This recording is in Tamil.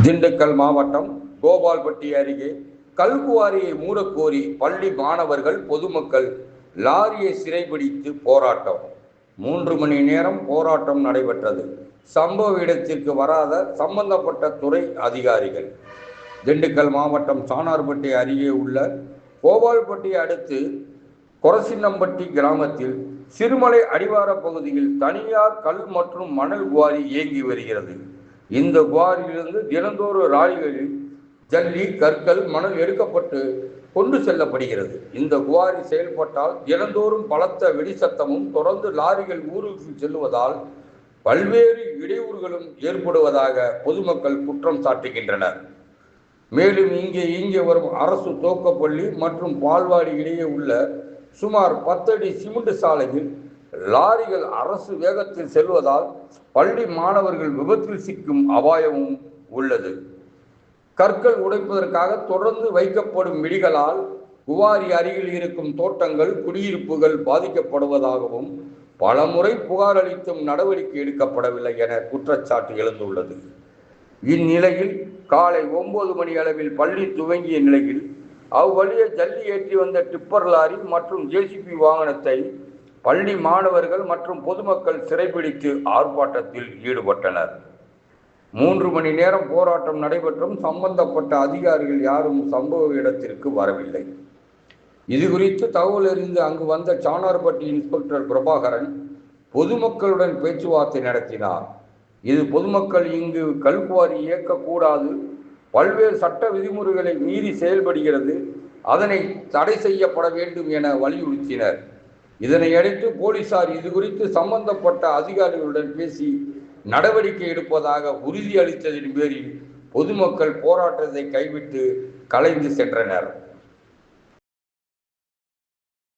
திண்டுக்கல் மாவட்டம் கோபால்பட்டி அருகே கல்குவாரியை மூடக்கோரி பள்ளி மாணவர்கள் பொதுமக்கள் லாரியை சிறைபிடித்து போராட்டம். 3 மணி நேரம் போராட்டம் நடைபெற்றது. சம்பவ இடத்திற்கு வராத சம்பந்தப்பட்ட துறை அதிகாரிகள். திண்டுக்கல் மாவட்டம் சானார்பட்டி அருகே உள்ள கோபால்பட்டியை அடுத்து கொரசின்னம்பட்டி கிராமத்தில் சிறுமலை அடிவார பகுதியில் தனியார் கல் மற்றும் மணல் குவாரி இயங்கி வருகிறது. இந்த குவாரியிலிருந்து தினந்தோறும் லாரிகளில் ஜல்லி, கற்கள், மணல் எடுக்கப்பட்டு கொண்டு செல்லப்படுகிறது. இந்த குவாரி செயல்பட்டால் தினந்தோறும் பலத்த வெடிசத்தமும் தொடர்ந்து லாரிகள் ஊருக்கு செல்லுவதால் பல்வேறு இடையூறுகளும் ஏற்படுவதாக பொதுமக்கள் குற்றம் சாட்டுகின்றனர். மேலும் இங்கே வரும் அரசு துவக்கப்பள்ளி மற்றும் பால்வாடி இடையே உள்ள சுமார் 10 அடி சிமெண்ட் சாலையில் லாரிகள் அரசு வேகத்தில் செல்வதால் பள்ளி மாணவர்கள் விபத்தில் சிக்கும் அபாயமும் உள்ளது. கற்கள் உடைப்பதற்காக தொடர்ந்து வைக்கப்படும் விடிகளால் குவாரி அருகில் இருக்கும் தோட்டங்கள், குடியிருப்புகள் பாதிக்கப்படுவதாகவும் பலமுறை புகார் அளித்தும் நடவடிக்கை எடுக்கப்படவில்லை என குற்றச்சாட்டு எழுந்துள்ளது. இந்நிலையில் காலை 9 மணி அளவில் பள்ளி துவங்கிய நிலையில் அவ்வழியே ஜல்லி ஏற்றி வந்த டிப்பர் லாரி மற்றும் ஜேசிபி வாகனத்தை பள்ளி மாணவர்கள் மற்றும் பொதுமக்கள் சிறைபிடித்து ஆர்ப்பாட்டத்தில் ஈடுபட்டனர். 3 மணி நேரம் போராட்டம் நடைபெற்றும் சம்பந்தப்பட்ட அதிகாரிகள் யாரும் சம்பவ இடத்திற்கு வரவில்லை. இது குறித்து தகவல் அறிந்து அங்கு வந்த சானார்பட்டி இன்ஸ்பெக்டர் பிரபாகரன் பொதுமக்களுடன் பேச்சுவார்த்தை நடத்தினார். இது பொதுமக்கள் இங்கு கல்குவாரி இயக்கக்கூடாது, பல்வேறு சட்ட விதிமுறைகளை மீறி செயல்படுகிறது, அதனை தடை செய்யப்பட வேண்டும் என வலியுறுத்தினர். இதனையடுத்து போலீசார் இது குறித்து சம்பந்தப்பட்ட அதிகாரிகளுடன் பேசி நடவடிக்கை எடுப்பதாக உறுதி அளித்ததின் பேரில் பொதுமக்கள் போராட்டத்தை கைவிட்டு கலைந்து சென்றனர்.